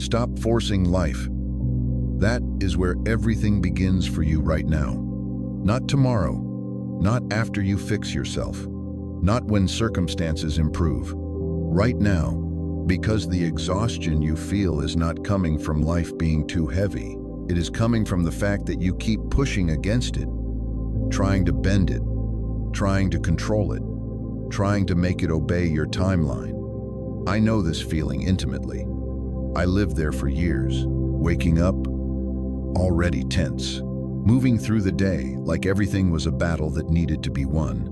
Stop forcing life. That is where everything begins for you right now. Not tomorrow, not after you fix yourself, not when circumstances improve. Right now, because the exhaustion you feel is not coming from life being too heavy. It is coming from the fact that you keep pushing against it, trying to bend it, trying to control it, trying to make it obey your timeline. I know this feeling intimately. I lived there for years, waking up already tense, moving through the day like everything was a battle that needed to be won,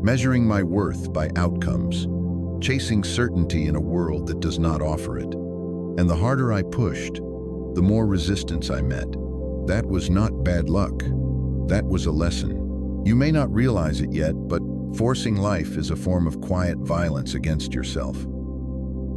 measuring my worth by outcomes, chasing certainty in a world that does not offer it. And the harder I pushed, the more resistance I met. That was not bad luck. That was a lesson. You may not realize it yet, but forcing life is a form of quiet violence against yourself.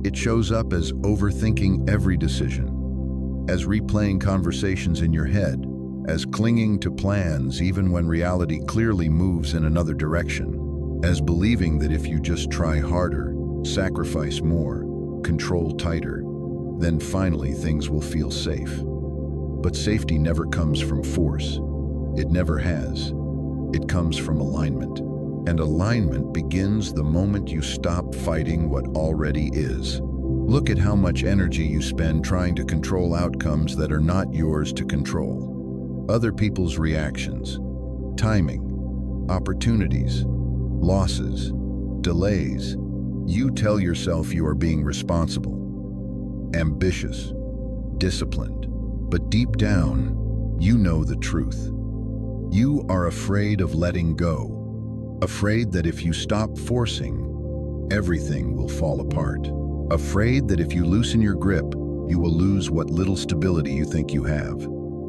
It shows up as overthinking every decision, as replaying conversations in your head, as clinging to plans even when reality clearly moves in another direction, as believing that if you just try harder, sacrifice more, control tighter, then finally things will feel safe. But safety never comes from force. It never has. It comes from alignment. And alignment begins the moment you stop fighting what already is. Look at how much energy you spend trying to control outcomes that are not yours to control. Other people's reactions, timing, opportunities, losses, delays. You tell yourself you are being responsible, ambitious, disciplined, but deep down, you know the truth. You are afraid of letting go, afraid that if you stop forcing, everything will fall apart, afraid that if you loosen your grip, you will lose what little stability you think you have.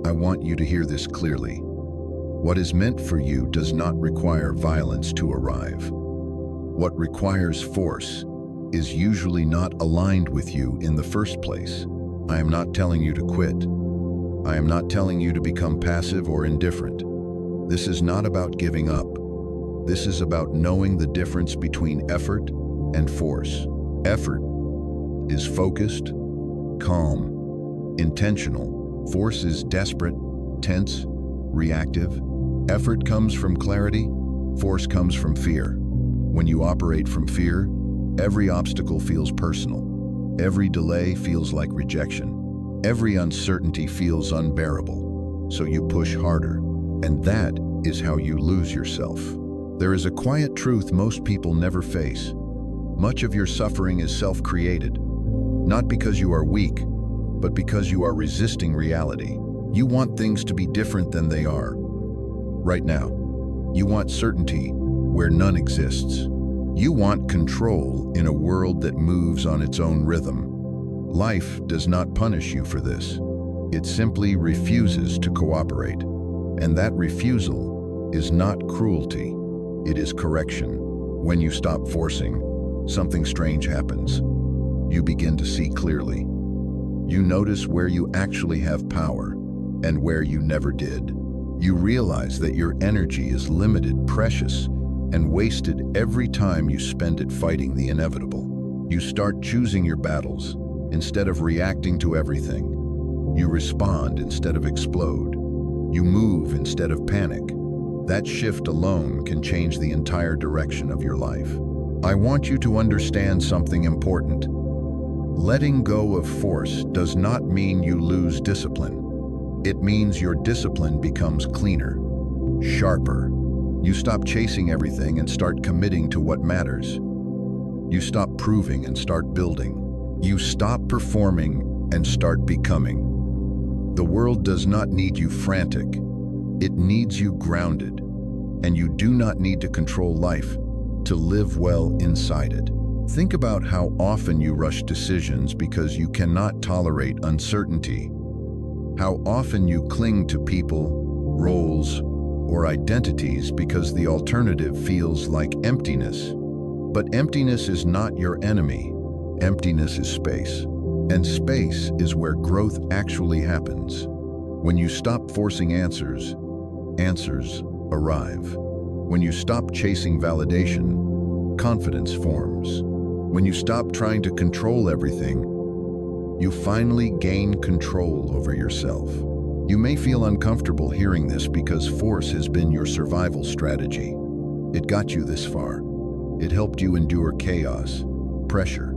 I want you to hear this clearly. What is meant for you does not require violence to arrive. What requires force is usually not aligned with you in the first place. I am not telling you to quit. I am not telling you to become passive or indifferent. This is not about giving up. This is about knowing the difference between effort and force. Effort is focused, calm, intentional. Force is desperate, tense, reactive. Effort comes from clarity. Force comes from fear. When you operate from fear, every obstacle feels personal. Every delay feels like rejection. Every uncertainty feels unbearable. So you push harder. And that is how you lose yourself. There is a quiet truth most people never face. Much of your suffering is self-created. Not because you are weak, but because you are resisting reality. You want things to be different than they are. Right now, you want certainty where none exists. You want control in a world that moves on its own rhythm. Life does not punish you for this. It simply refuses to cooperate. And that refusal is not cruelty. It is correction. When you stop forcing, something strange happens. You begin to see clearly. You notice where you actually have power and where you never did. You realize that your energy is limited, precious, and wasted every time you spend it fighting the inevitable. You start choosing your battles instead of reacting to everything. You respond instead of explode. You move instead of panic. That shift alone can change the entire direction of your life. I want you to understand something important. Letting go of force does not mean you lose discipline. It means your discipline becomes cleaner, sharper. You stop chasing everything and start committing to what matters. You stop proving and start building. You stop performing and start becoming. The world does not need you frantic. It needs you grounded. And you do not need to control life to live well inside it. Think about how often you rush decisions because you cannot tolerate uncertainty. How often you cling to people, roles, or identities because the alternative feels like emptiness. But emptiness is not your enemy. Emptiness is space. And space is where growth actually happens. When you stop forcing answers, answers arrive. When you stop chasing validation, confidence forms. When you stop trying to control everything, You finally gain control over yourself. You may feel uncomfortable hearing this because force has been your survival strategy. It got you this far. It helped you endure chaos, pressure,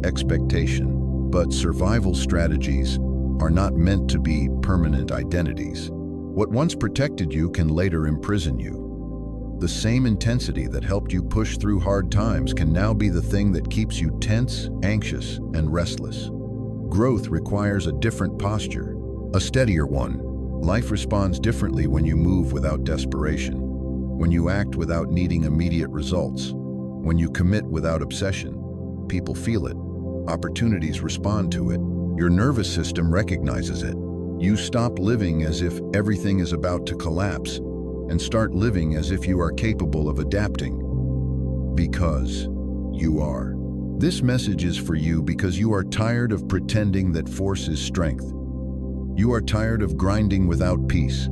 expectation. But survival strategies are not meant to be permanent identities. What once protected you can later imprison you. The same intensity that helped you push through hard times can now be the thing that keeps you tense, anxious, and restless. Growth requires a different posture, a steadier one. Life responds differently when you move without desperation, when you act without needing immediate results, when you commit without obsession. People feel it. Opportunities respond to it. Your nervous system recognizes it. You stop living as if everything is about to collapse and start living as if you are capable of adapting. Because you are. This message is for you because you are tired of pretending that force is strength. You are tired of grinding without peace,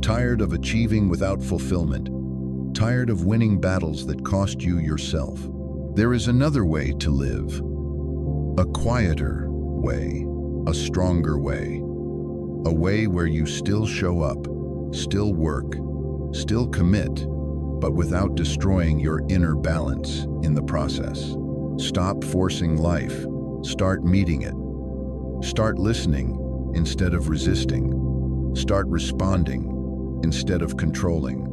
tired of achieving without fulfillment, tired of winning battles that cost you yourself. There is another way to live, a quieter way, a stronger way, a way where you still show up, still work, still commit, but without destroying your inner balance in the process. Stop forcing life. Start meeting it. Start listening instead of resisting. Start responding instead of controlling.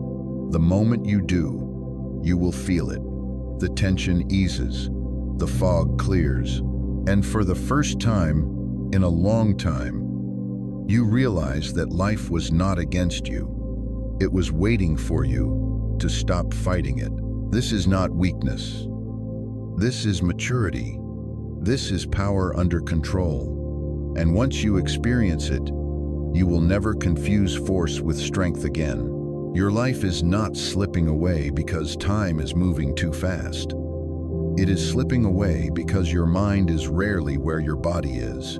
The moment you do, you will feel it. The tension eases, the fog clears, and for the first time in a long time, you realize that life was not against you. It was waiting for you to stop fighting it. This is not weakness. This is maturity. This is power under control. And once you experience it, you will never confuse force with strength again. Your life is not slipping away because time is moving too fast. It is slipping away because your mind is rarely where your body is.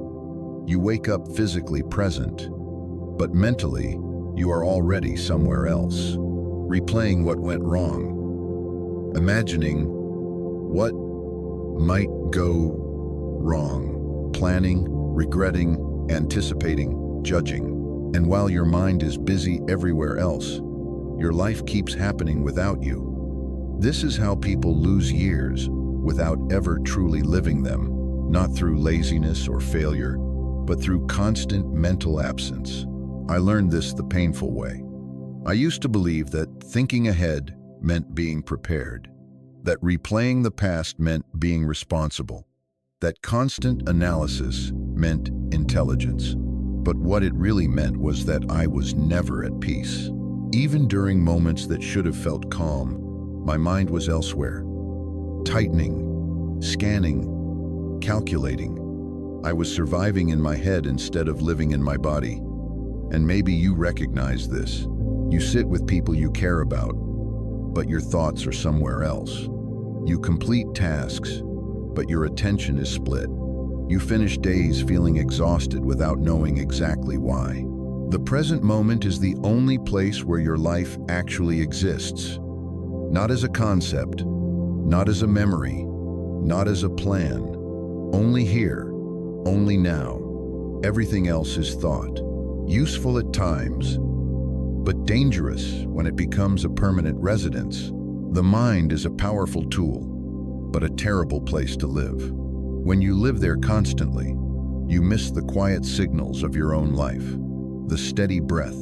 You wake up physically present, but mentally, you are already somewhere else, replaying what went wrong, imagining what might go wrong, planning, regretting, anticipating, judging. And while your mind is busy everywhere else, your life keeps happening without you. This is how people lose years without ever truly living them, not through laziness or failure, but through constant mental absence. I learned this the painful way. I used to believe that thinking ahead meant being prepared, that replaying the past meant being responsible, that constant analysis meant intelligence. But what it really meant was that I was never at peace. Even during moments that should have felt calm, my mind was elsewhere, tightening, scanning, calculating. I was surviving in my head instead of living in my body. And maybe you recognize this. You sit with people you care about, but your thoughts are somewhere else. You complete tasks, but your attention is split. You finish days feeling exhausted without knowing exactly why. The present moment is the only place where your life actually exists. Not as a concept, not as a memory, not as a plan. Only here, only now. Everything else is thought. Useful at times, but dangerous when it becomes a permanent residence. The mind is a powerful tool, but a terrible place to live. When you live there constantly, you miss the quiet signals of your own life, the steady breath,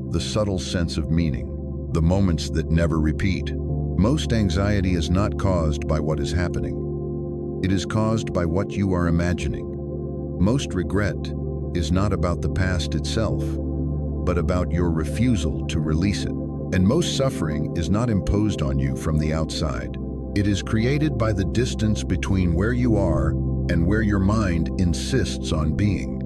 the subtle sense of meaning, the moments that never repeat. Most anxiety is not caused by what is happening. It is caused by what you are imagining. Most regret is not about the past itself, but about your refusal to release it. And most suffering is not imposed on you from the outside. It is created by the distance between where you are and where your mind insists on being.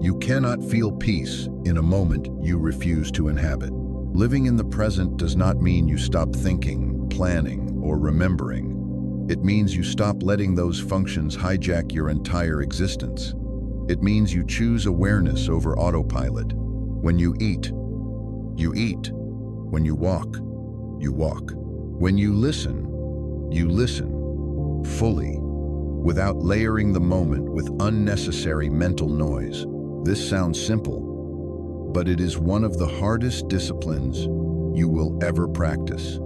You cannot feel peace in a moment you refuse to inhabit. Living in the present does not mean you stop thinking, planning, or remembering. It means you stop letting those functions hijack your entire existence. It means you choose awareness over autopilot. When you eat, you eat. When you walk, you walk. When you listen fully. without layering the moment with unnecessary mental noise. This sounds simple, but it is one of the hardest disciplines you will ever practice,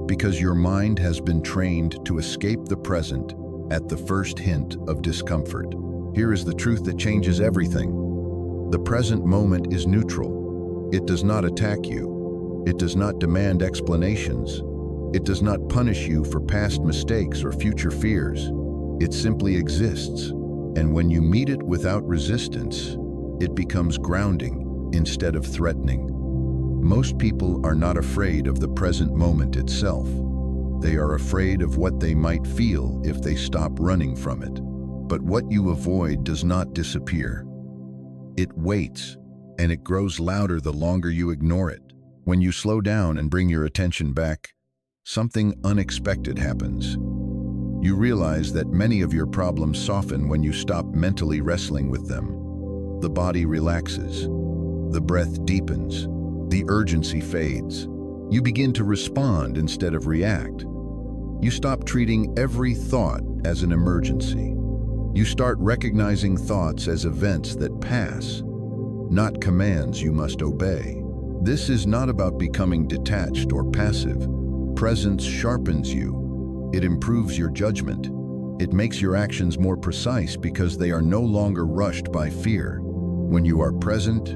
because your mind has been trained to escape the present at the first hint of discomfort. Here is the truth that changes everything. The present moment is neutral. It does not attack you. It does not demand explanations. It does not punish you for past mistakes or future fears. It simply exists, and when you meet it without resistance, it becomes grounding instead of threatening. Most people are not afraid of the present moment itself. They are afraid of what they might feel if they stop running from it. But what you avoid does not disappear. It waits, and it grows louder the longer you ignore it. When you slow down and bring your attention back, something unexpected happens. You realize that many of your problems soften when you stop mentally wrestling with them. The body relaxes. The breath deepens. The urgency fades. You begin to respond instead of react. You stop treating every thought as an emergency. You start recognizing thoughts as events that pass, not commands you must obey. This is not about becoming detached or passive. Presence sharpens you. It improves your judgment. It makes your actions more precise because they are no longer rushed by fear. When you are present,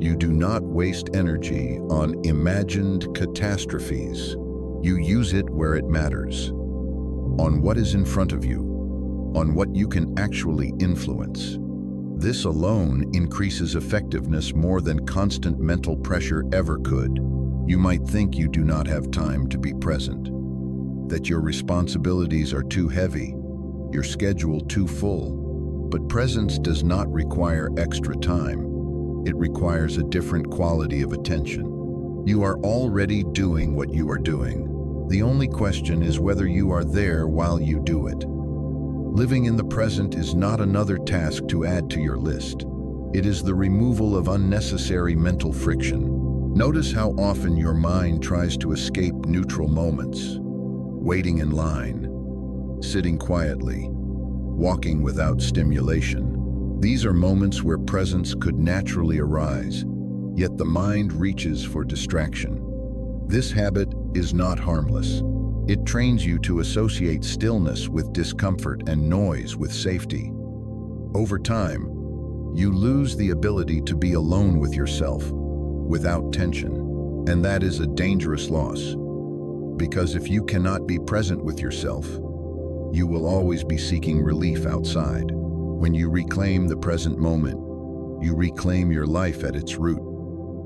you do not waste energy on imagined catastrophes. You use it where it matters, on what is in front of you, on what you can actually influence. This alone increases effectiveness more than constant mental pressure ever could. You might think you do not have time to be present, that your responsibilities are too heavy, your schedule too full. But presence does not require extra time. It requires a different quality of attention. You are already doing what you are doing. The only question is whether you are there while you do it. Living in the present is not another task to add to your list. It is the removal of unnecessary mental friction. Notice how often your mind tries to escape neutral moments. Waiting in line, sitting quietly, walking without stimulation. These are moments where presence could naturally arise, yet the mind reaches for distraction. This habit is not harmless. It trains you to associate stillness with discomfort and noise with safety. Over time, you lose the ability to be alone with yourself without tension, and that is a dangerous loss. Because if you cannot be present with yourself, you will always be seeking relief outside. When you reclaim the present moment, you reclaim your life at its root.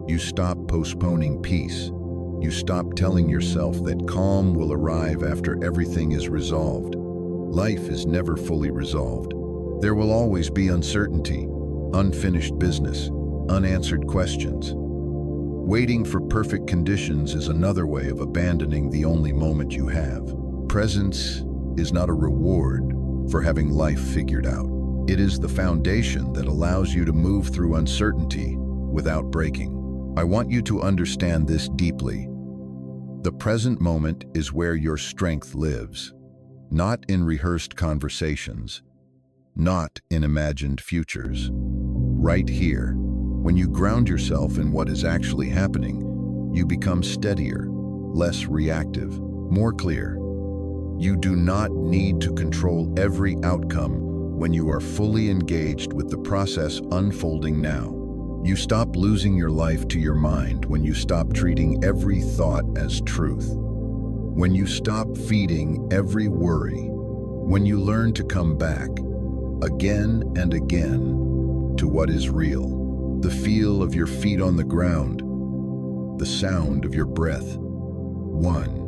You stop postponing peace. You stop telling yourself that calm will arrive after everything is resolved. Life is never fully resolved. There will always be uncertainty, unfinished business, unanswered questions. Waiting for perfect conditions is another way of abandoning the only moment you have. Presence is not a reward for having life figured out. It is the foundation that allows you to move through uncertainty without breaking. I want you to understand this deeply. The present moment is where your strength lives, not in rehearsed conversations, not in imagined futures. Right here, when you ground yourself in what is actually happening, you become steadier, less reactive, more clear. You do not need to control every outcome when you are fully engaged with the process unfolding now. You stop losing your life to your mind when you stop treating every thought as truth. When you stop feeding every worry. When you learn to come back, again and again, to what is real. The feel of your feet on the ground. The sound of your breath. One.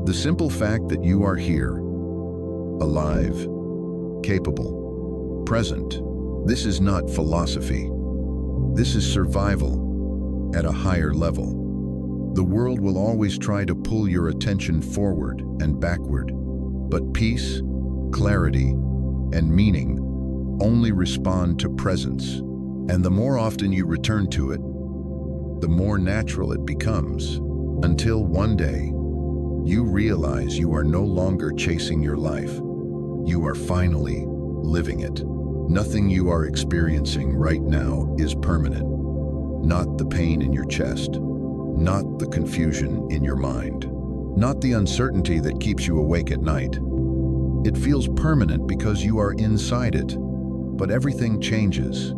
The simple fact that you are here, alive, capable, present. This is not philosophy. This is survival at a higher level. The world will always try to pull your attention forward and backward, but peace, clarity, and meaning only respond to presence. And the more often you return to it, the more natural it becomes, until one day, You realize you are no longer chasing your life. You are finally living it. Nothing you are experiencing right now is permanent. Not the pain in your chest, not the confusion in your mind, not the uncertainty that keeps you awake at night. It feels permanent because you are inside it. But everything changes,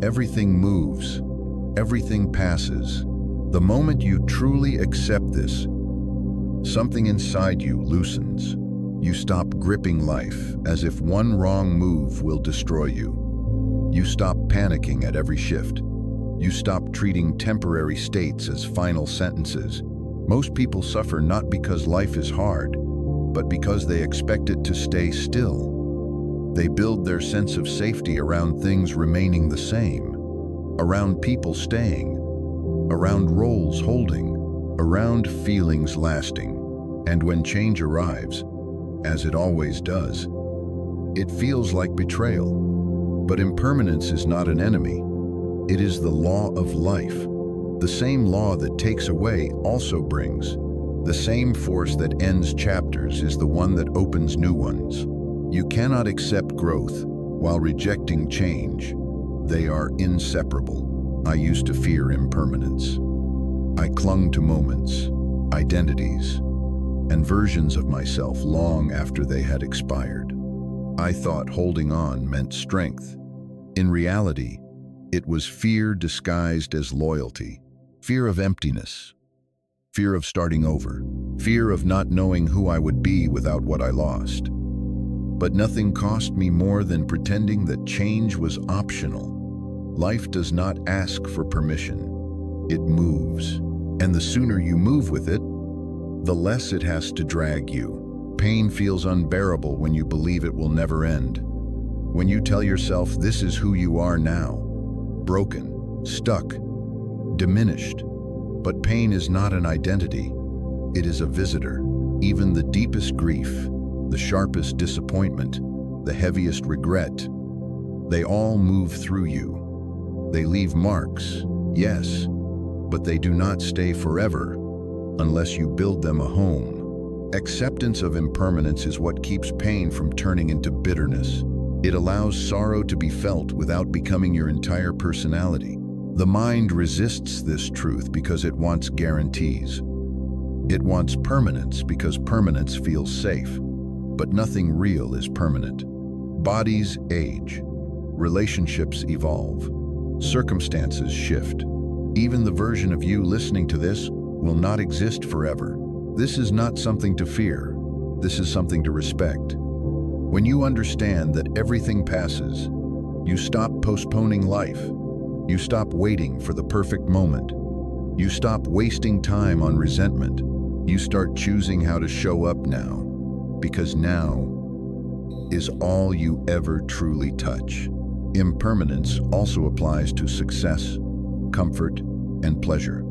everything moves, everything passes. The moment you truly accept this, something inside you loosens. You stop gripping life as if one wrong move will destroy you. You stop panicking at every shift. You stop treating temporary states as final sentences. Most people suffer not because life is hard, but because they expect it to stay still. They build their sense of safety around things remaining the same, around people staying, around roles holding, around feelings lasting. And when change arrives, as it always does, it feels like betrayal. But impermanence is not an enemy. It is the law of life. The same law that takes away also brings. The same force that ends chapters is the one that opens new ones. You cannot accept growth while rejecting change. They are inseparable. I used to fear impermanence. I clung to moments, identities, and versions of myself long after they had expired. I thought holding on meant strength. In reality, it was fear disguised as loyalty. Fear of emptiness. Fear of starting over. Fear of not knowing who I would be without what I lost. But nothing cost me more than pretending that change was optional. Life does not ask for permission. It moves. And the sooner you move with it, the less it has to drag you. Pain feels unbearable when you believe it will never end. When you tell yourself this is who you are now, broken, stuck, diminished. But pain is not an identity. It is a visitor. Even the deepest grief, the sharpest disappointment, the heaviest regret, they all move through you. They leave marks, yes, but they do not stay forever unless you build them a home. Acceptance of impermanence is what keeps pain from turning into bitterness. It allows sorrow to be felt without becoming your entire personality. The mind resists this truth because it wants guarantees. It wants permanence because permanence feels safe. But nothing real is permanent. Bodies age. Relationships evolve. Circumstances shift. Even the version of you listening to this will not exist forever. This is not something to fear. This is something to respect. When you understand that everything passes, you stop postponing life. You stop waiting for the perfect moment. You stop wasting time on resentment. You start choosing how to show up now, because now is all you ever truly touch. Impermanence also applies to success, comfort, and pleasure.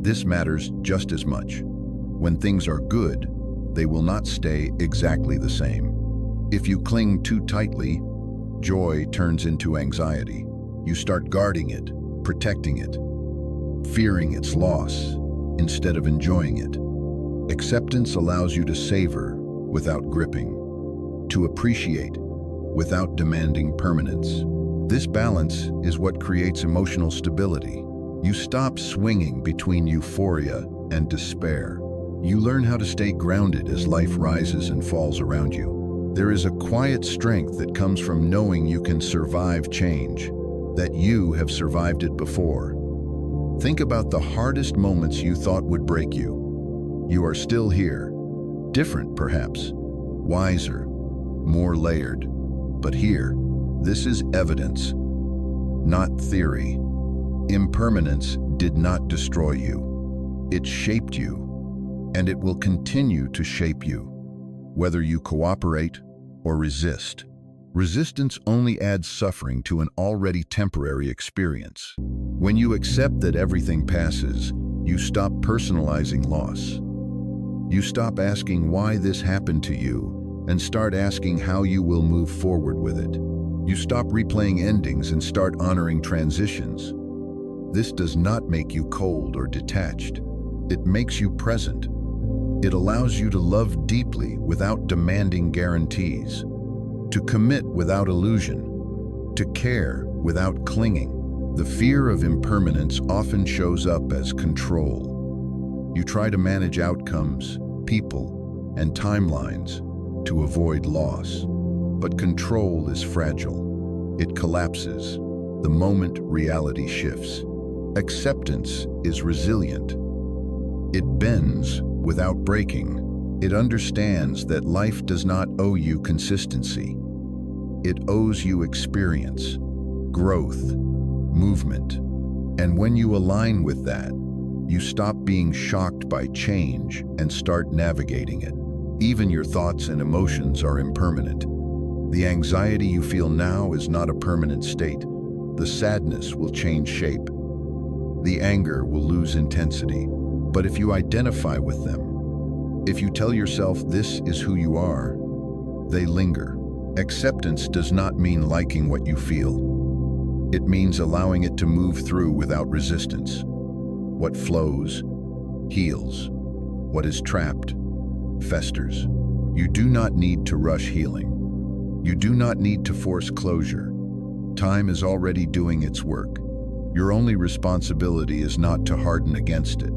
This matters just as much. When things are good, they will not stay exactly the same. If you cling too tightly, joy turns into anxiety. You start guarding it, protecting it, fearing its loss instead of enjoying it. Acceptance allows you to savor without gripping, to appreciate without demanding permanence. This balance is what creates emotional stability. You stop swinging between euphoria and despair. You learn how to stay grounded as life rises and falls around you. There is a quiet strength that comes from knowing you can survive change, that you have survived it before. Think about the hardest moments you thought would break you. You are still here, different perhaps, wiser, more layered. But here, this is evidence, not theory. Impermanence did not destroy you. It shaped you, and it will continue to shape you, whether you cooperate or resist. Resistance only adds suffering to an already temporary experience. When you accept that everything passes, you stop personalizing loss. You stop asking why this happened to you and start asking how you will move forward with it. You stop replaying endings and start honoring transitions. This does not make you cold or detached. It makes you present. It allows you to love deeply without demanding guarantees, to commit without illusion, to care without clinging. The fear of impermanence often shows up as control. You try to manage outcomes, people, and timelines to avoid loss. But control is fragile. It collapses the moment reality shifts. Acceptance is resilient. It bends without breaking. It understands that life does not owe you consistency. It owes you experience, growth, movement. And when you align with that, you stop being shocked by change and start navigating it. Even your thoughts and emotions are impermanent. The anxiety you feel now is not a permanent state. The sadness will change shape. The anger will lose intensity. But if you identify with them, if you tell yourself this is who you are, they linger. Acceptance does not mean liking what you feel. It means allowing it to move through without resistance. What flows, heals. What is trapped, festers. You do not need to rush healing. You do not need to force closure. Time is already doing its work. Your only responsibility is not to harden against it.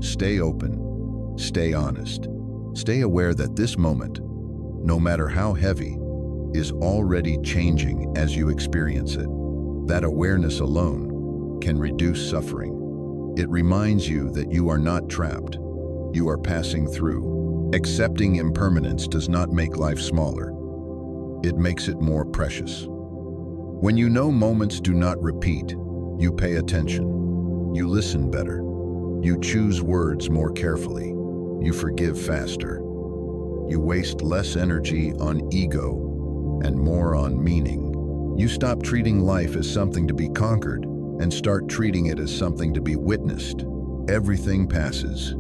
Stay open, stay honest. Stay aware that this moment, no matter how heavy, is already changing as you experience it. That awareness alone can reduce suffering. It reminds you that you are not trapped. You are passing through. Accepting impermanence does not make life smaller. It makes it more precious. When you know moments do not repeat, you pay attention. You listen better. You choose words more carefully. You forgive faster. You waste less energy on ego and more on meaning. You stop treating life as something to be conquered and start treating it as something to be witnessed. Everything passes,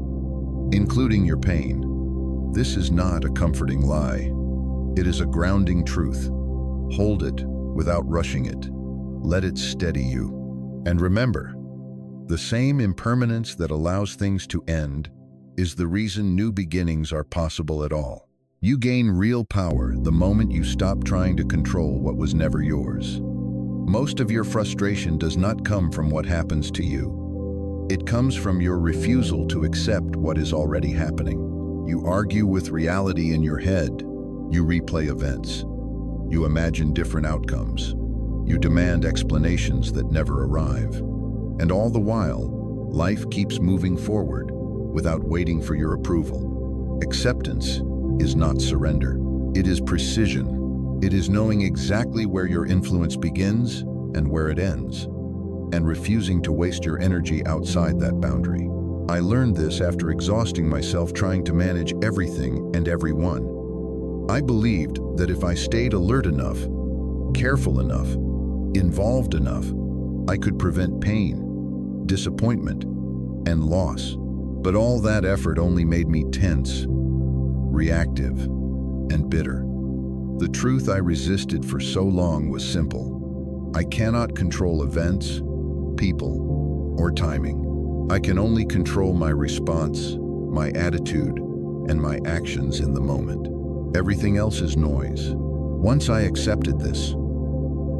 including your pain. This is not a comforting lie. It is a grounding truth. Hold it without rushing it. Let it steady you. And remember, the same impermanence that allows things to end is the reason new beginnings are possible at all. You gain real power the moment you stop trying to control what was never yours. Most of your frustration does not come from what happens to you. It comes from your refusal to accept what is already happening. You argue with reality in your head. You replay events. You imagine different outcomes. You demand explanations that never arrive. And all the while, life keeps moving forward without waiting for your approval. Acceptance is not surrender. It is precision. It is knowing exactly where your influence begins and where it ends, and refusing to waste your energy outside that boundary. I learned this after exhausting myself trying to manage everything and everyone. I believed that if I stayed alert enough, careful enough, involved enough, I could prevent pain, disappointment, and loss. But all that effort only made me tense, reactive, and bitter. The truth I resisted for so long was simple. I cannot control events, people, or timing. I can only control my response, my attitude, and my actions in the moment. Everything else is noise. Once I accepted this,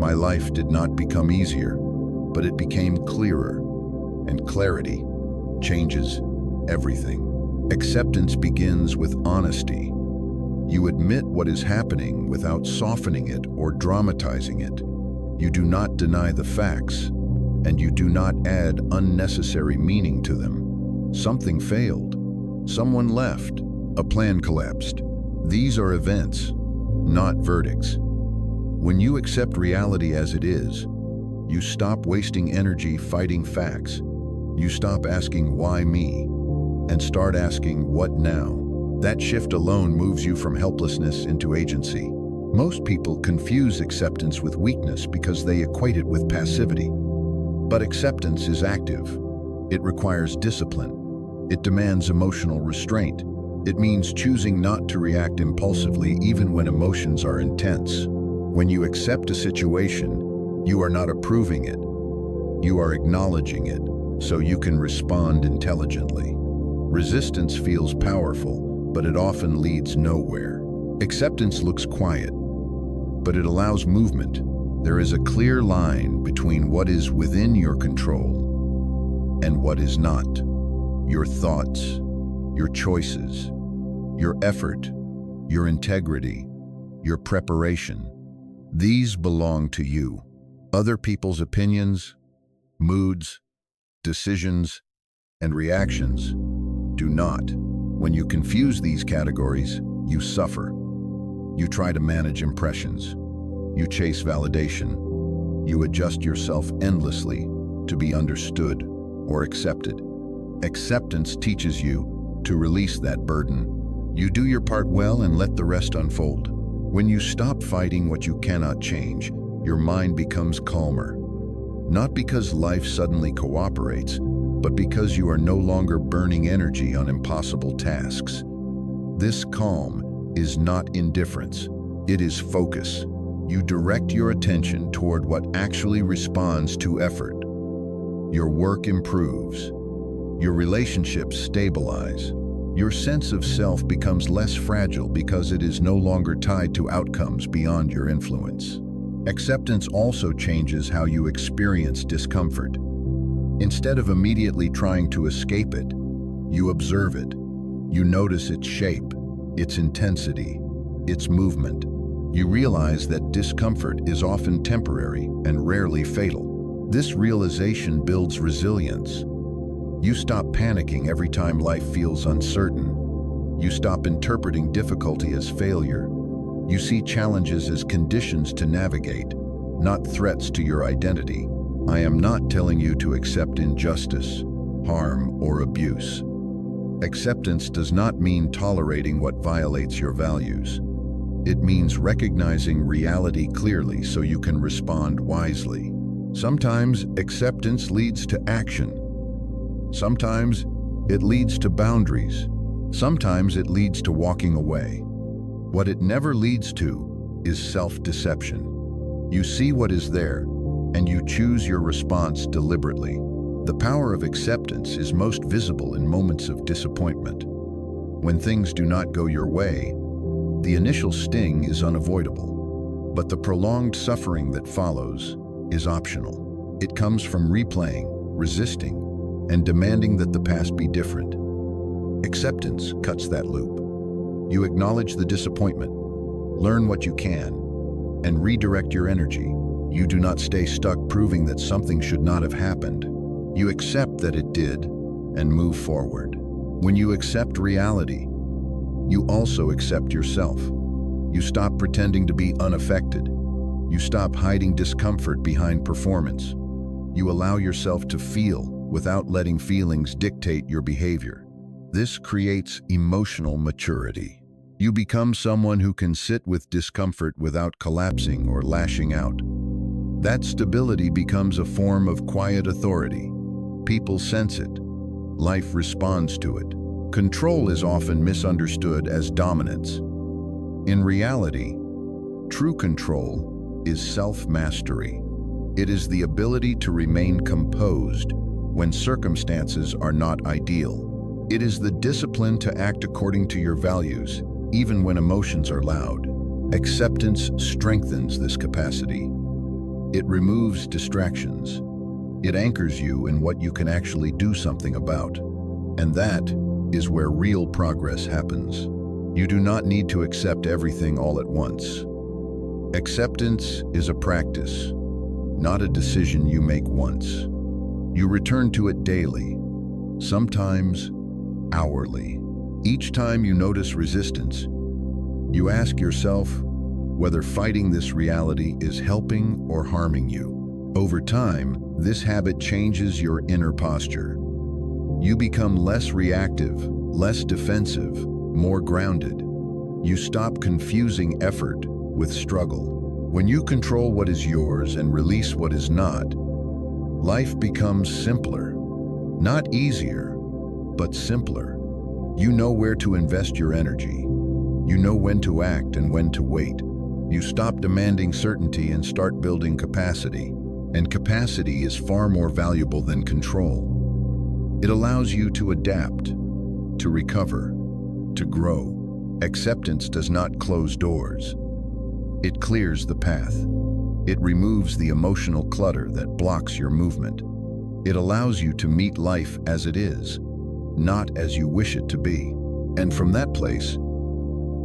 my life did not become easier, but it became clearer, and clarity changes everything. Acceptance begins with honesty. You admit what is happening without softening it or dramatizing it. You do not deny the facts, and you do not add unnecessary meaning to them. Something failed. Someone left. A plan collapsed. These are events, not verdicts. When you accept reality as it is, you stop wasting energy fighting facts. You stop asking, why me? And start asking, what now? That shift alone moves you from helplessness into agency. Most people confuse acceptance with weakness because they equate it with passivity. But acceptance is active. It requires discipline. It demands emotional restraint. It means choosing not to react impulsively even when emotions are intense. When you accept a situation, you are not approving it. You are acknowledging it so you can respond intelligently. Resistance feels powerful, but it often leads nowhere. Acceptance looks quiet, but it allows movement. There is a clear line between what is within your control and what is not. Your thoughts, your choices, your effort, your integrity, your preparation. These belong to you. Other people's opinions, moods, decisions, and reactions do not. When you confuse these categories, you suffer. You try to manage impressions. You chase validation. You adjust yourself endlessly to be understood or accepted. Acceptance teaches you to release that burden. You do your part well and let the rest unfold. When you stop fighting what you cannot change, your mind becomes calmer. Not because life suddenly cooperates, but because you are no longer burning energy on impossible tasks. This calm is not indifference, it is focus. You direct your attention toward what actually responds to effort. Your work improves. Your relationships stabilize. Your sense of self becomes less fragile because it is no longer tied to outcomes beyond your influence. Acceptance also changes how you experience discomfort. Instead of immediately trying to escape it, you observe it. You notice its shape, its intensity, its movement. You realize that discomfort is often temporary and rarely fatal. This realization builds resilience. You stop panicking every time life feels uncertain. You stop interpreting difficulty as failure. You see challenges as conditions to navigate, not threats to your identity. I am not telling you to accept injustice, harm, or abuse. Acceptance does not mean tolerating what violates your values. It means recognizing reality clearly so you can respond wisely. Sometimes acceptance leads to action. Sometimes it leads to boundaries. Sometimes it leads to walking away. What it never leads to is self-deception. You see what is there, and you choose your response deliberately. The power of acceptance is most visible in moments of disappointment. When things do not go your way, the initial sting is unavoidable, but the prolonged suffering that follows is optional. It comes from replaying, resisting, and demanding that the past be different. Acceptance cuts that loop. You acknowledge the disappointment, learn what you can, and redirect your energy. You do not stay stuck proving that something should not have happened. You accept that it did and move forward. When you accept reality, you also accept yourself. You stop pretending to be unaffected. You stop hiding discomfort behind performance. You allow yourself to feel without letting feelings dictate your behavior. This creates emotional maturity. You become someone who can sit with discomfort without collapsing or lashing out. That stability becomes a form of quiet authority. People sense it. Life responds to it. Control is often misunderstood as dominance. In reality, true control is self-mastery. It is the ability to remain composed when circumstances are not ideal. It is the discipline to act according to your values, even when emotions are loud. Acceptance strengthens this capacity. It removes distractions. It anchors you in what you can actually do something about. And that is where real progress happens. You do not need to accept everything all at once. Acceptance is a practice, not a decision you make once. You return to it daily, sometimes hourly. Each time you notice resistance, you ask yourself whether fighting this reality is helping or harming you. Over time, this habit changes your inner posture. You become less reactive, less defensive, more grounded. You stop confusing effort with struggle. When you control what is yours and release what is not, life becomes simpler. Not easier, but simpler. You know where to invest your energy. You know when to act and when to wait. You stop demanding certainty and start building capacity. And capacity is far more valuable than control. It allows you to adapt, to recover, to grow. Acceptance does not close doors. It clears the path. It removes the emotional clutter that blocks your movement. It allows you to meet life as it is, not as you wish it to be. And from that place,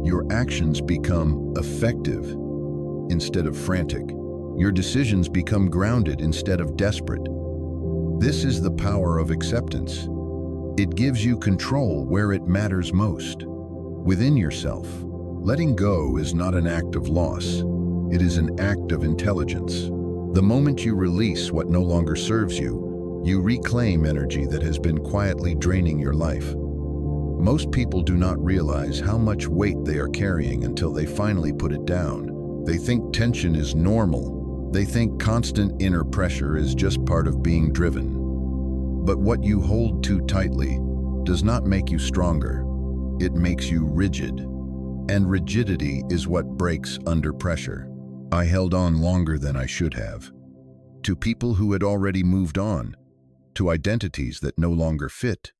your actions become effective instead of frantic. Your decisions become grounded instead of desperate. This is the power of acceptance. It gives you control where it matters most, within yourself. Letting go is not an act of loss. It is an act of intelligence. The moment you release what no longer serves you, you reclaim energy that has been quietly draining your life. Most people do not realize how much weight they are carrying until they finally put it down. They think tension is normal. They think constant inner pressure is just part of being driven. But what you hold too tightly does not make you stronger. It makes you rigid. And rigidity is what breaks under pressure. I held on longer than I should have. To people who had already moved on. To identities that no longer fit.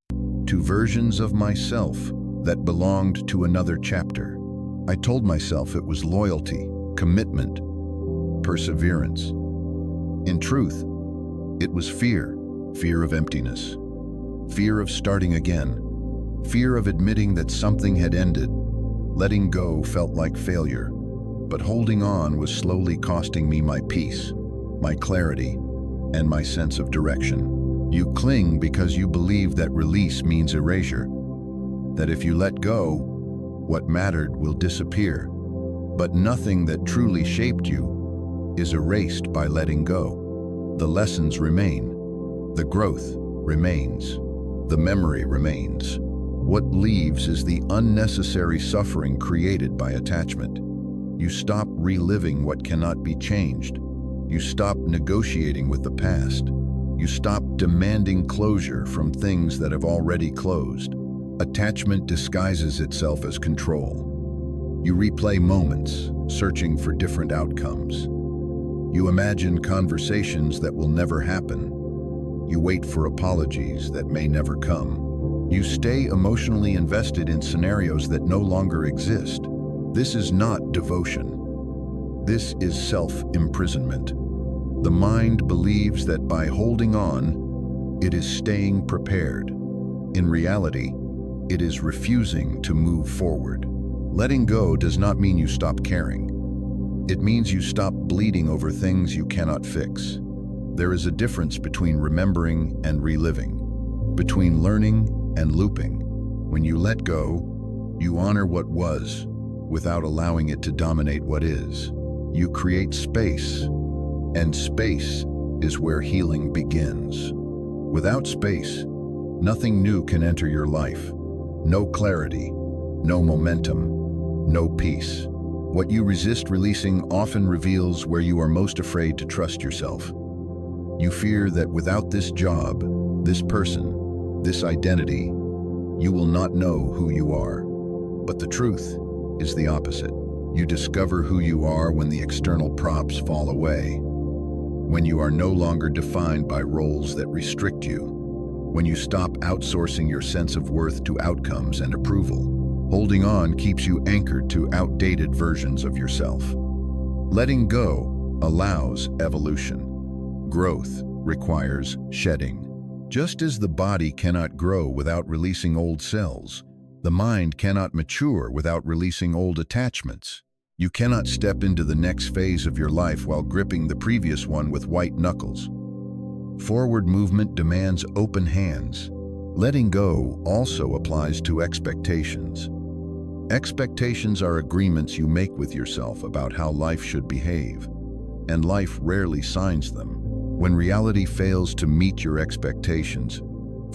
To versions of myself that belonged to another chapter. I told myself it was loyalty, commitment, perseverance. In truth, it was fear. Fear of emptiness. Fear of starting again. Fear of admitting that something had ended. Letting go felt like failure, but holding on was slowly costing me my peace, my clarity, and my sense of direction. You cling because you believe that release means erasure, that if you let go, what mattered will disappear. But nothing that truly shaped you is erased by letting go. The lessons remain. The growth remains. The memory remains. What leaves is the unnecessary suffering created by attachment. You stop reliving what cannot be changed. You stop negotiating with the past. You stop demanding closure from things that have already closed. Attachment disguises itself as control. You replay moments, searching for different outcomes. You imagine conversations that will never happen. You wait for apologies that may never come. You stay emotionally invested in scenarios that no longer exist. This is not devotion. This is self-imprisonment. The mind believes that by holding on, it is staying prepared. In reality, it is refusing to move forward. Letting go does not mean you stop caring. It means you stop bleeding over things you cannot fix. There is a difference between remembering and reliving, between learning and looping. When you let go, you honor what was without allowing it to dominate what is. You create space, and space is where healing begins. Without space, nothing new can enter your life. No clarity, no momentum, no peace. What you resist releasing often reveals where you are most afraid to trust yourself. You fear that without this job, this person, this identity, you will not know who you are. But the truth is the opposite. You discover who you are when the external props fall away, when you are no longer defined by roles that restrict you, when you stop outsourcing your sense of worth to outcomes and approval. Holding on keeps you anchored to outdated versions of yourself. Letting go allows evolution. Growth requires shedding. Just as the body cannot grow without releasing old cells, the mind cannot mature without releasing old attachments. You cannot step into the next phase of your life while gripping the previous one with white knuckles. Forward movement demands open hands. Letting go also applies to expectations. Expectations are agreements you make with yourself about how life should behave, and life rarely signs them. When reality fails to meet your expectations,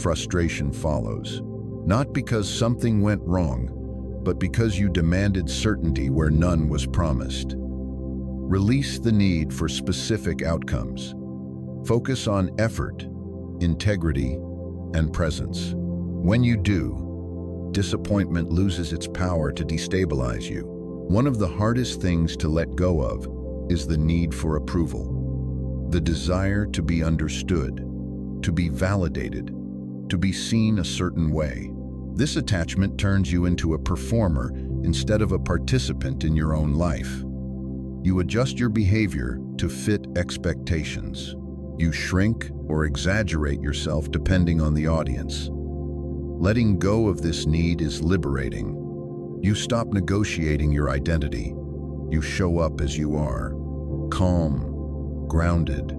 frustration follows. Not because something went wrong, but because you demanded certainty where none was promised. Release the need for specific outcomes. Focus on effort, integrity, and presence. When you do, disappointment loses its power to destabilize you. One of the hardest things to let go of is the need for approval. The desire to be understood, to be validated, to be seen a certain way. This attachment turns you into a performer instead of a participant in your own life. You adjust your behavior to fit expectations. You shrink or exaggerate yourself depending on the audience. Letting go of this need is liberating. You stop negotiating your identity. You show up as you are, calm, grounded,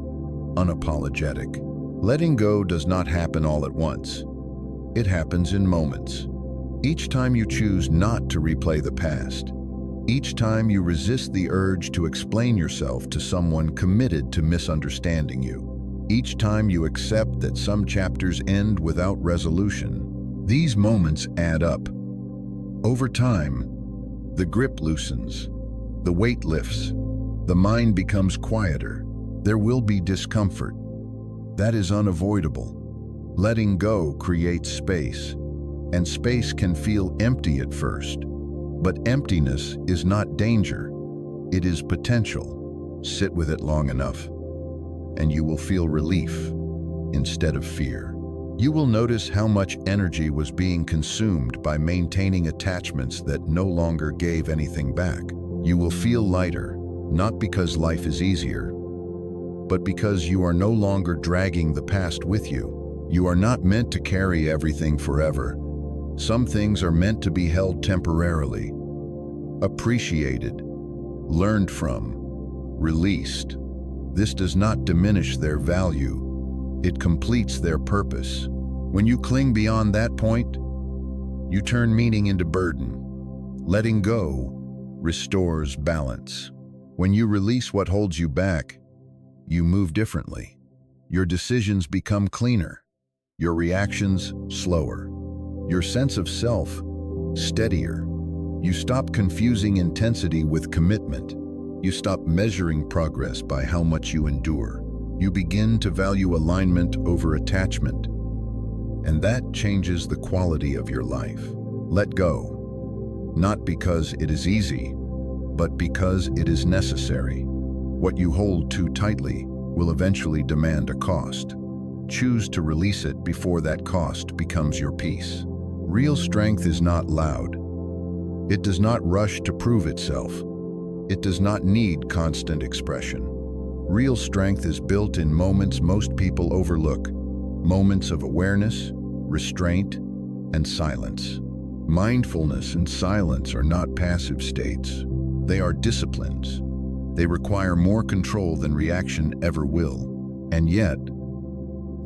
unapologetic. Letting go does not happen all at once. It happens in moments. Each time you choose not to replay the past, each time you resist the urge to explain yourself to someone committed to misunderstanding you, each time you accept that some chapters end without resolution, these moments add up. Over time, the grip loosens, the weight lifts, the mind becomes quieter. There will be discomfort. That is unavoidable. Letting go creates space, and space can feel empty at first. But emptiness is not danger. It is potential. Sit with it long enough, and you will feel relief instead of fear. You will notice how much energy was being consumed by maintaining attachments that no longer gave anything back. You will feel lighter, not because life is easier, but because you are no longer dragging the past with you. You are not meant to carry everything forever. Some things are meant to be held temporarily, appreciated, learned from, released. This does not diminish their value. It completes their purpose. When you cling beyond that point, you turn meaning into burden. Letting go restores balance. When you release what holds you back, you move differently. Your decisions become cleaner. Your reactions slower. Your sense of self steadier. You stop confusing intensity with commitment. You stop measuring progress by how much you endure. You begin to value alignment over attachment. And that changes the quality of your life. Let go, not because it is easy, but because it is necessary. What you hold too tightly will eventually demand a cost. Choose to release it before that cost becomes your peace. Real strength is not loud. It does not rush to prove itself. It does not need constant expression. Real strength is built in moments most people overlook, moments of awareness, restraint, and silence. Mindfulness and silence are not passive states. They are disciplines. They require more control than reaction ever will. And yet,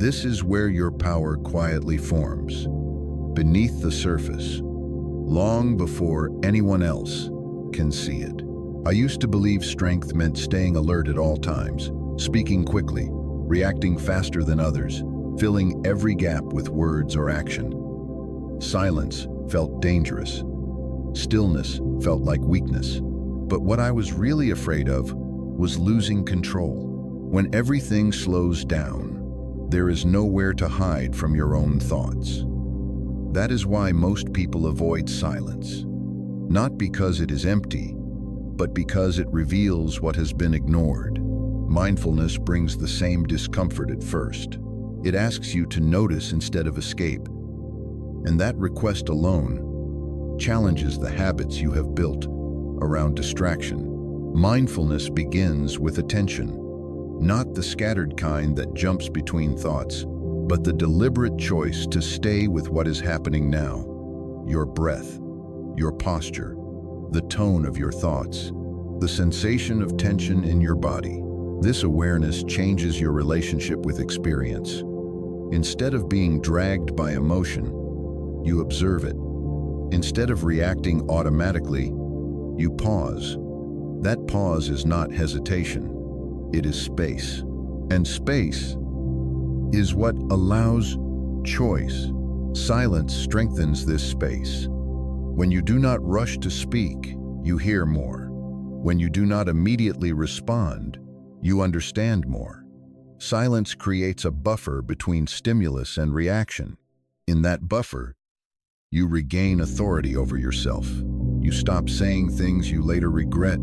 this is where your power quietly forms, beneath the surface, long before anyone else can see it. I used to believe strength meant staying alert at all times, speaking quickly, reacting faster than others, filling every gap with words or action. Silence felt dangerous. Stillness felt like weakness. But what I was really afraid of was losing control. When everything slows down, there is nowhere to hide from your own thoughts. That is why most people avoid silence. Not because it is empty, but because it reveals what has been ignored. Mindfulness brings the same discomfort at first. It asks you to notice instead of escape. And that request alone challenges the habits you have built around distraction. Mindfulness begins with attention, not the scattered kind that jumps between thoughts, but the deliberate choice to stay with what is happening now. Your breath, your posture, the tone of your thoughts, the sensation of tension in your body. This awareness changes your relationship with experience. Instead of being dragged by emotion, you observe it. Instead of reacting automatically, you pause. That pause is not hesitation. It is space. And space is what allows choice. Silence strengthens this space. When you do not rush to speak, you hear more. When you do not immediately respond, you understand more. Silence creates a buffer between stimulus and reaction. In that buffer, you regain authority over yourself. You stop saying things you later regret.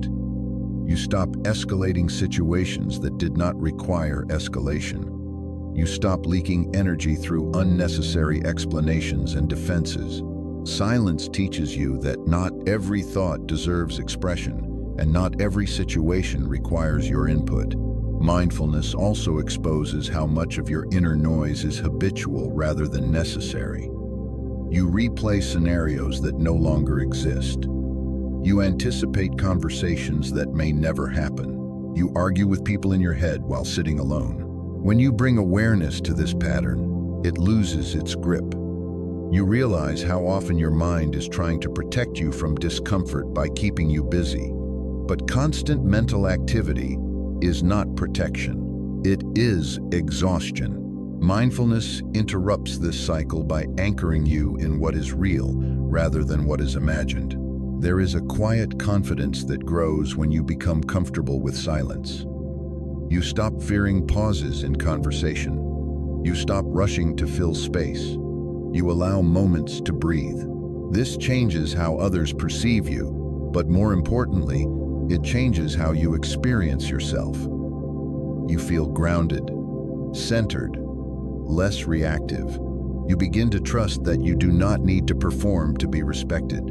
You stop escalating situations that did not require escalation. You stop leaking energy through unnecessary explanations and defenses. Silence teaches you that not every thought deserves expression, and not every situation requires your input. Mindfulness also exposes how much of your inner noise is habitual rather than necessary. You replay scenarios that no longer exist. You anticipate conversations that may never happen. You argue with people in your head while sitting alone. When you bring awareness to this pattern, it loses its grip. You realize how often your mind is trying to protect you from discomfort by keeping you busy. But constant mental activity is not protection. It is exhaustion. Mindfulness interrupts this cycle by anchoring you in what is real rather than what is imagined. There is a quiet confidence that grows when you become comfortable with silence. You stop fearing pauses in conversation. You stop rushing to fill space. You allow moments to breathe. This changes how others perceive you, but more importantly, it changes how you experience yourself. You feel grounded, centered, less reactive. You begin to trust that you do not need to perform to be respected.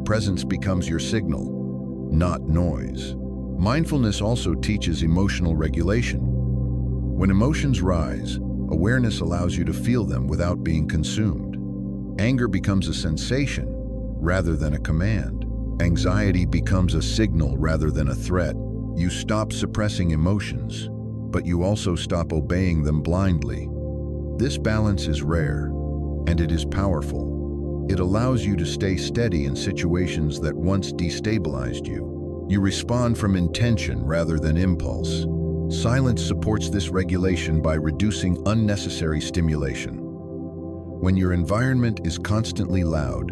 Presence becomes your signal, not noise. Mindfulness also teaches emotional regulation. When emotions rise, awareness allows you to feel them without being consumed. Anger becomes a sensation rather than a command. Anxiety becomes a signal rather than a threat. You stop suppressing emotions, but you also stop obeying them blindly. This balance is rare, and it is powerful. It allows you to stay steady in situations that once destabilized you. You respond from intention rather than impulse. Silence supports this regulation by reducing unnecessary stimulation. When your environment is constantly loud,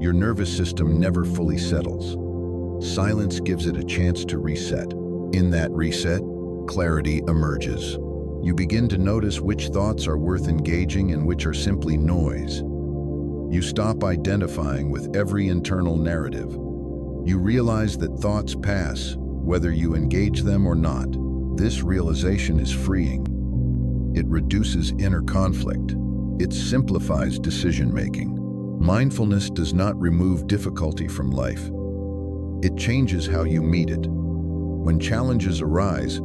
your nervous system never fully settles. Silence gives it a chance to reset. In that reset, clarity emerges. You begin to notice which thoughts are worth engaging and which are simply noise. You stop identifying with every internal narrative. You realize that thoughts pass, whether you engage them or not. This realization is freeing. It reduces inner conflict. It simplifies decision-making. Mindfulness does not remove difficulty from life. It changes how you meet it. When challenges arise,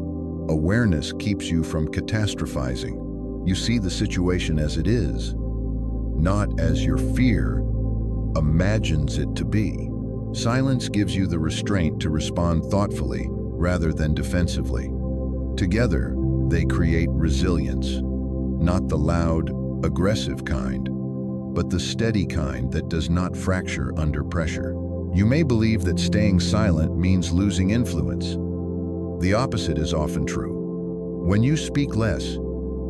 awareness keeps you from catastrophizing. You see the situation as it is, not as your fear imagines it to be. Silence gives you the restraint to respond thoughtfully rather than defensively. Together, they create resilience, not the loud, aggressive kind, but the steady kind that does not fracture under pressure. You may believe that staying silent means losing influence. The opposite is often true. When you speak less,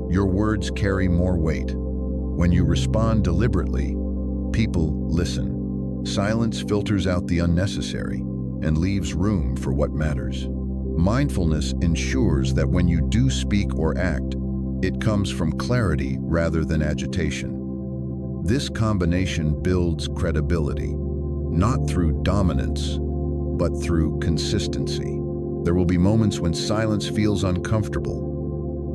your words carry more weight. When you respond deliberately, people listen. Silence filters out the unnecessary and leaves room for what matters. Mindfulness ensures that when you do speak or act, it comes from clarity rather than agitation. This combination builds credibility, not through dominance, but through consistency. There will be moments when silence feels uncomfortable,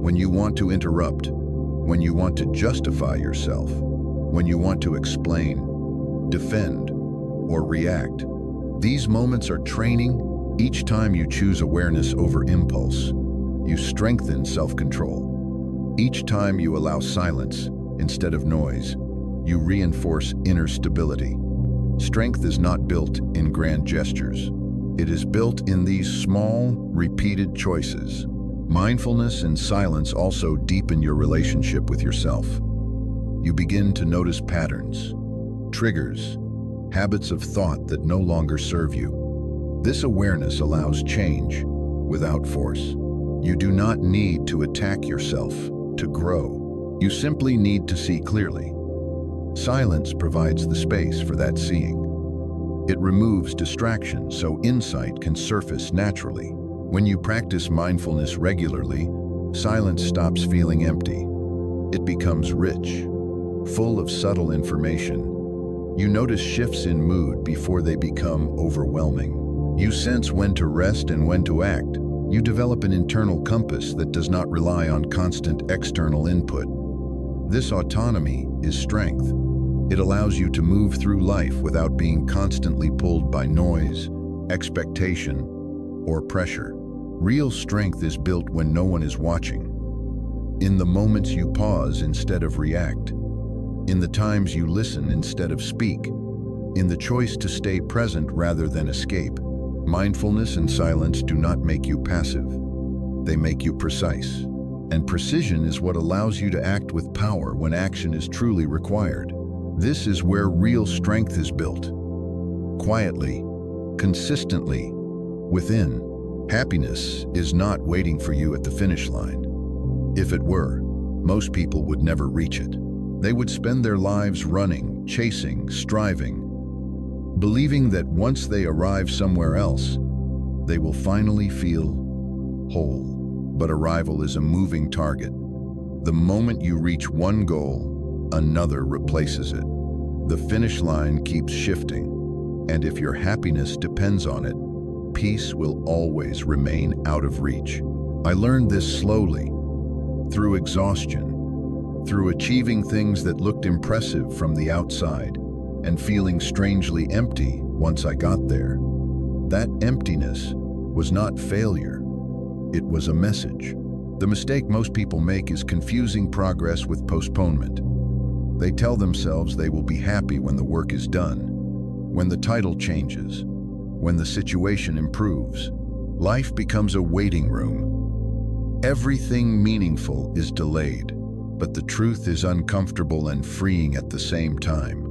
when you want to interrupt, when you want to justify yourself, when you want to explain, defend, or react. These moments are training. Each time you choose awareness over impulse, you strengthen self-control. Each time you allow silence instead of noise, you reinforce inner stability. Strength is not built in grand gestures. It is built in these small, repeated choices. Mindfulness and silence also deepen your relationship with yourself. You begin to notice patterns, triggers, habits of thought that no longer serve you. This awareness allows change without force. You do not need to attack yourself to grow. You simply need to see clearly. Silence provides the space for that seeing. It removes distraction so insight can surface naturally. When you practice mindfulness regularly, silence stops feeling empty. It becomes rich, full of subtle information. You notice shifts in mood before they become overwhelming. You sense when to rest and when to act. You develop an internal compass that does not rely on constant external input. This autonomy is strength. It allows you to move through life without being constantly pulled by noise, expectation, or pressure. Real strength is built when no one is watching. In the moments you pause instead of react. In the times you listen instead of speak. In the choice to stay present rather than escape. Mindfulness and silence do not make you passive. They make you precise. And precision is what allows you to act with power when action is truly required. This is where real strength is built. Quietly, consistently, within. Happiness is not waiting for you at the finish line. If it were, most people would never reach it. They would spend their lives running, chasing, striving, believing that once they arrive somewhere else, they will finally feel whole. But arrival is a moving target. The moment you reach one goal, another replaces it. The finish line keeps shifting, and if your happiness depends on it, peace will always remain out of reach. I learned this slowly, through exhaustion, through achieving things that looked impressive from the outside, and feeling strangely empty once I got there. That emptiness was not failure. It was a message. The mistake most people make is confusing progress with postponement. They tell themselves they will be happy when the work is done, when the title changes, when the situation improves. Life becomes a waiting room. Everything meaningful is delayed, but the truth is uncomfortable and freeing at the same time.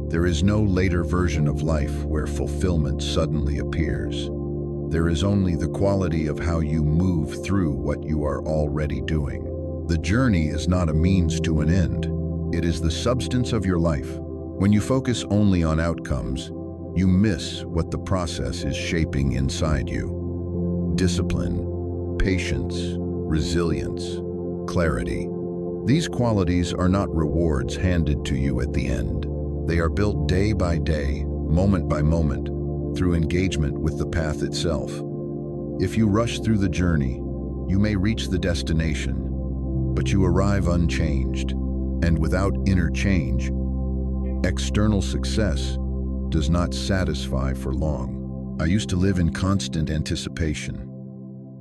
There is no later version of life where fulfillment suddenly appears. There is only the quality of how you move through what you are already doing. The journey is not a means to an end. It is the substance of your life. When you focus only on outcomes, you miss what the process is shaping inside you. Discipline, patience, resilience, clarity. These qualities are not rewards handed to you at the end. They are built day by day, moment by moment, through engagement with the path itself. If you rush through the journey, you may reach the destination, but you arrive unchanged. And without inner change, external success does not satisfy for long. I used to live in constant anticipation.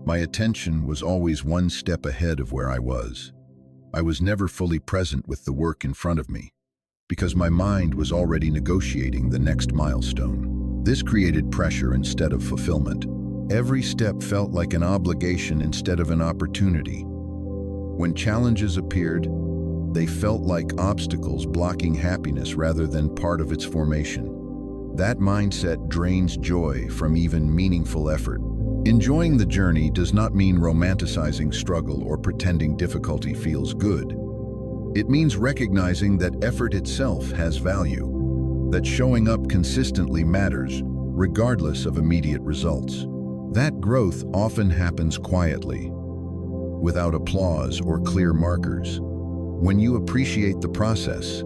My attention was always one step ahead of where I was. I was never fully present with the work in front of me, because my mind was already negotiating the next milestone. This created pressure instead of fulfillment. Every step felt like an obligation instead of an opportunity. When challenges appeared, they felt like obstacles blocking happiness rather than part of its formation. That mindset drains joy from even meaningful effort. Enjoying the journey does not mean romanticizing struggle or pretending difficulty feels good. It means recognizing that effort itself has value, that showing up consistently matters, regardless of immediate results. That growth often happens quietly, without applause or clear markers. When you appreciate the process,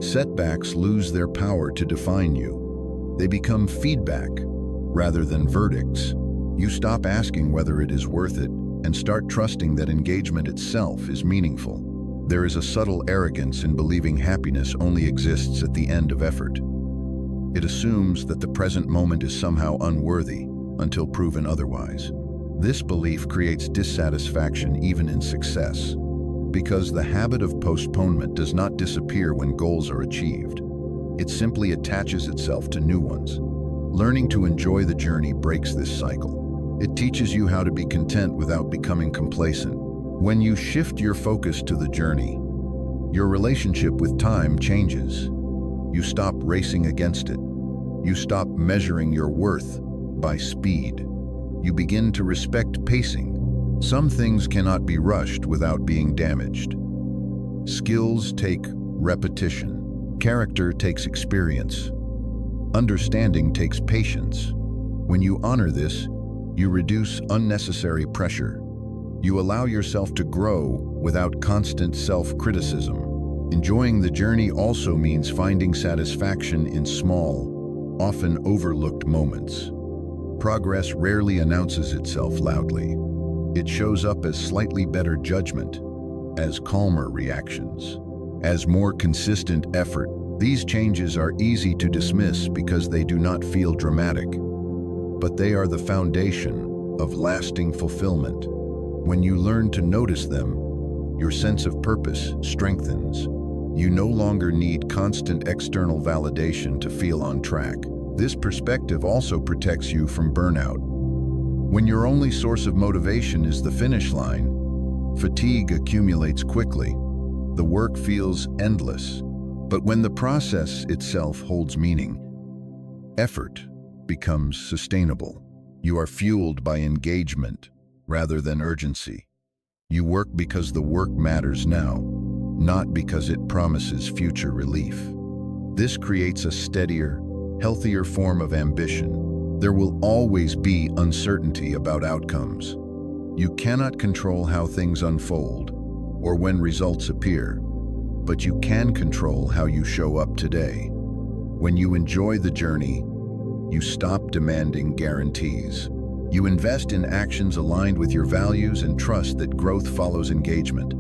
setbacks lose their power to define you. They become feedback rather than verdicts. You stop asking whether it is worth it and start trusting that engagement itself is meaningful. There is a subtle arrogance in believing happiness only exists at the end of effort. It assumes that the present moment is somehow unworthy until proven otherwise. This belief creates dissatisfaction even in success, because the habit of postponement does not disappear when goals are achieved. It simply attaches itself to new ones. Learning to enjoy the journey breaks this cycle. It teaches you how to be content without becoming complacent. When you shift your focus to the journey, your relationship with time changes. You stop racing against it. You stop measuring your worth by speed. You begin to respect pacing. Some things cannot be rushed without being damaged. Skills take repetition. Character takes experience. Understanding takes patience. When you honor this, you reduce unnecessary pressure. You allow yourself to grow without constant self-criticism. Enjoying the journey also means finding satisfaction in small, often overlooked moments. Progress rarely announces itself loudly. It shows up as slightly better judgment, as calmer reactions, as more consistent effort, These changes are easy to dismiss because they do not feel dramatic, but they are the foundation of lasting fulfillment. When you learn to notice them, your sense of purpose strengthens. You no longer need constant external validation to feel on track. This perspective also protects you from burnout. When your only source of motivation is the finish line, fatigue accumulates quickly. The work feels endless. But when the process itself holds meaning, effort becomes sustainable. You are fueled by engagement rather than urgency. You work because the work matters now, not because it promises future relief. This creates a steadier, healthier form of ambition. There will always be uncertainty about outcomes. You cannot control how things unfold or when results appear, but you can control how you show up today. When you enjoy the journey, you stop demanding guarantees. You invest in actions aligned with your values and trust that growth follows engagement.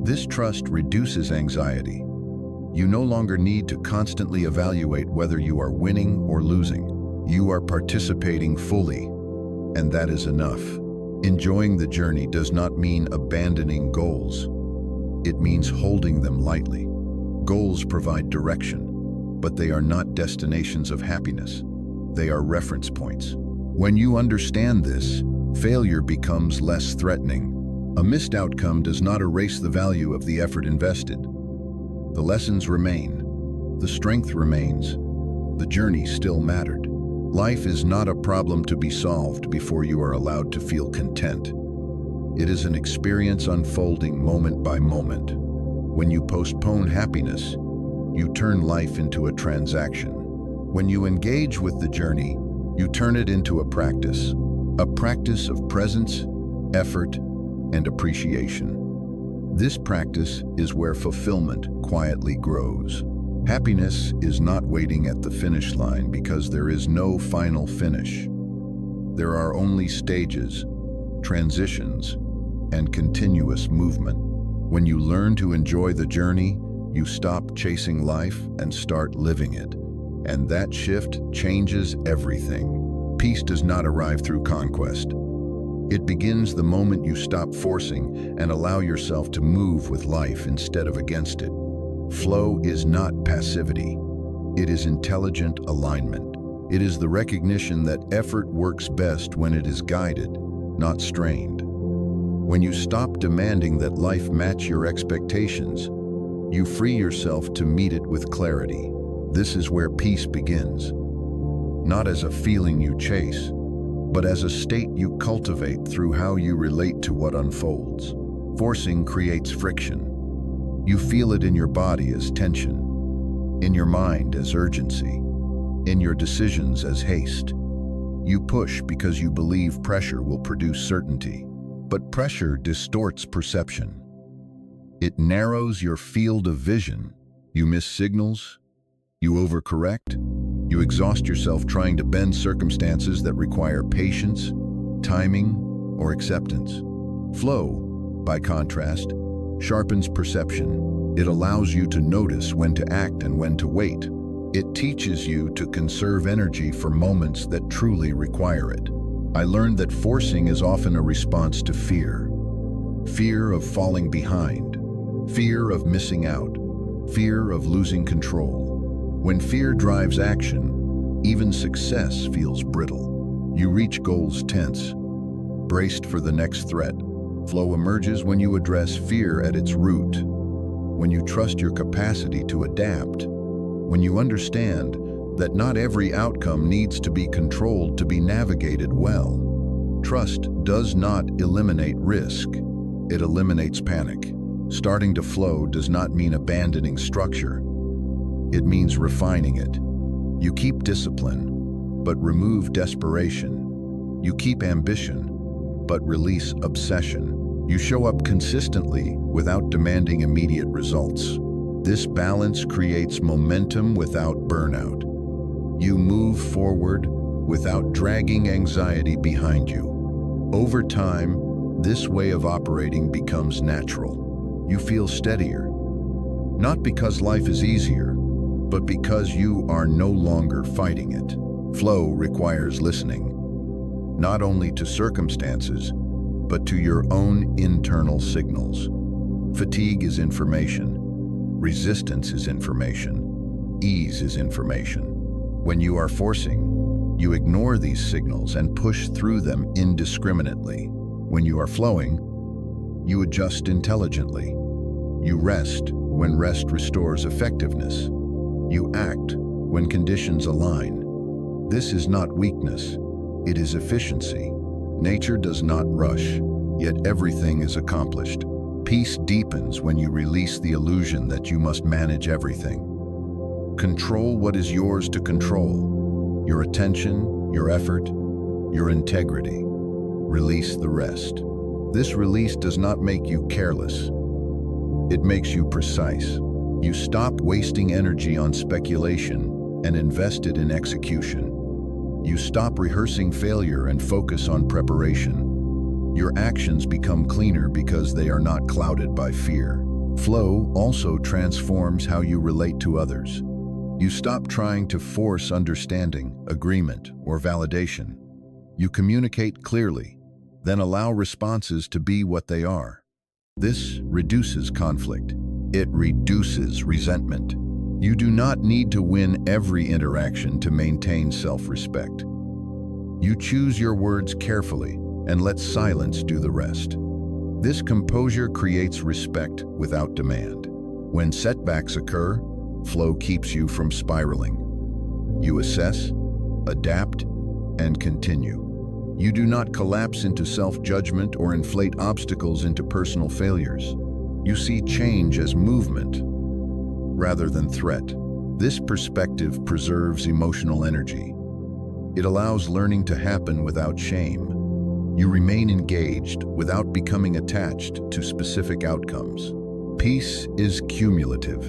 This trust reduces anxiety. You no longer need to constantly evaluate whether you are winning or losing. You are participating fully, and that is enough. Enjoying the journey does not mean abandoning goals. It means holding them lightly. Goals provide direction, but they are not destinations of happiness. They are reference points. When you understand this, failure becomes less threatening. A missed outcome does not erase the value of the effort invested. The lessons remain. The strength remains. The journey still mattered. Life is not a problem to be solved before you are allowed to feel content. It is an experience unfolding moment by moment. When you postpone happiness, you turn life into a transaction. When you engage with the journey, you turn it into a practice of presence, effort, and appreciation. This practice is where fulfillment quietly grows. Happiness is not waiting at the finish line because there is no final finish. There are only stages, transitions, and continuous movement. When you learn to enjoy the journey, you stop chasing life and start living it. And that shift changes everything. Peace does not arrive through conquest. It begins the moment you stop forcing and allow yourself to move with life instead of against it. Flow is not passivity. It is intelligent alignment. It is the recognition that effort works best when it is guided, not strained. When you stop demanding that life match your expectations, you free yourself to meet it with clarity. This is where peace begins. Not as a feeling you chase, but as a state you cultivate through how you relate to what unfolds. Forcing creates friction. You feel it in your body as tension, in your mind as urgency, in your decisions as haste. You push because you believe pressure will produce certainty, but pressure distorts perception. It narrows your field of vision. You miss signals, you overcorrect, you exhaust yourself trying to bend circumstances that require patience, timing, or acceptance. Flow, by contrast, sharpens perception. It allows you to notice when to act and when to wait. It teaches you to conserve energy for moments that truly require it. I learned that forcing is often a response to fear. Fear of falling behind, fear of missing out, fear of losing control. When fear drives action, even success feels brittle. You reach goals tense, braced for the next threat. Flow emerges when you address fear at its root, when you trust your capacity to adapt, when you understand that not every outcome needs to be controlled to be navigated well. Trust does not eliminate risk, it eliminates panic. Starting to flow does not mean abandoning structure. It means refining it. You keep discipline, but remove desperation. You keep ambition, but release obsession. You show up consistently without demanding immediate results. This balance creates momentum without burnout. You move forward without dragging anxiety behind you. Over time, this way of operating becomes natural. You feel steadier, not because life is easier, but because you are no longer fighting it. Flow requires listening, not only to circumstances, but to your own internal signals. Fatigue is information. Resistance is information. Ease is information. When you are forcing, you ignore these signals and push through them indiscriminately. When you are flowing, you adjust intelligently. You rest when rest restores effectiveness. You act when conditions align. This is not weakness, it is efficiency. Nature does not rush, yet everything is accomplished. Peace deepens when you release the illusion that you must manage everything. Control what is yours to control: your attention, your effort, your integrity. Release the rest. This release does not make you careless. It makes you precise. You stop wasting energy on speculation and invest it in execution. You stop rehearsing failure and focus on preparation. Your actions become cleaner because they are not clouded by fear. Flow also transforms how you relate to others. You stop trying to force understanding, agreement, or validation. You communicate clearly, then allow responses to be what they are. This reduces conflict. It reduces resentment. You do not need to win every interaction to maintain self-respect. You choose your words carefully and let silence do the rest. This composure creates respect without demand. When setbacks occur, flow keeps you from spiraling. You assess, adapt, and continue. You do not collapse into self-judgment or inflate obstacles into personal failures. You see change as movement rather than threat. This perspective preserves emotional energy. It allows learning to happen without shame. You remain engaged without becoming attached to specific outcomes. Peace is cumulative.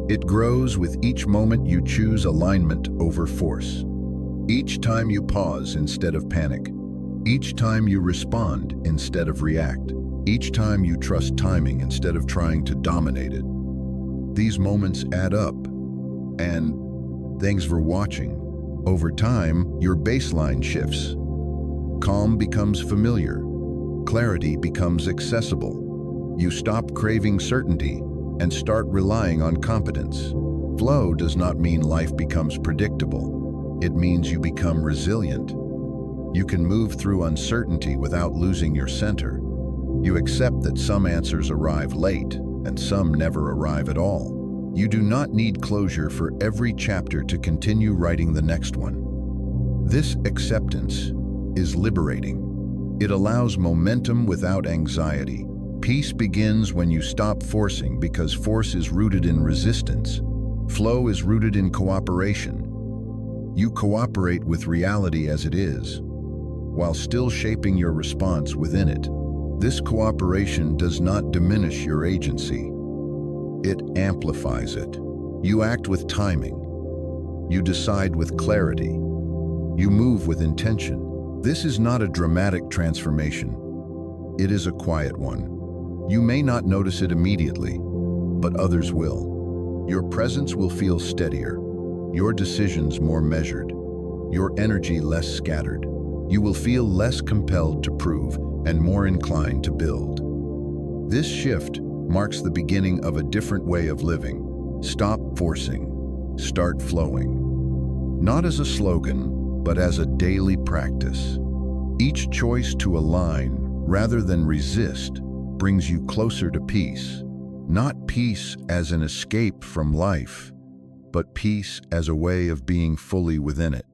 It grows with each moment you choose alignment over force. Each time you pause instead of panic. Each time you respond instead of react. Each time you trust timing instead of trying to dominate it. These moments add up. And thanks for watching. Over time, your baseline shifts. Calm becomes familiar. Clarity becomes accessible. You stop craving certainty and start relying on competence. Flow does not mean life becomes predictable. It means you become resilient. You can move through uncertainty without losing your center. You accept that some answers arrive late and some never arrive at all. You do not need closure for every chapter to continue writing the next one. This acceptance is liberating. It allows momentum without anxiety. Peace begins when you stop forcing because force is rooted in resistance. Flow is rooted in cooperation. You cooperate with reality as it is, while still shaping your response within it. This cooperation does not diminish your agency. It amplifies it. You act with timing. You decide with clarity. You move with intention. This is not a dramatic transformation. It is a quiet one. You may not notice it immediately, but others will. Your presence will feel steadier, your decisions more measured, your energy less scattered. You will feel less compelled to prove and more inclined to build. This shift marks the beginning of a different way of living. Stop forcing, start flowing. Not as a slogan, but as a daily practice. Each choice to align rather than resist brings you closer to peace. Not peace as an escape from life, but peace as a way of being fully within it.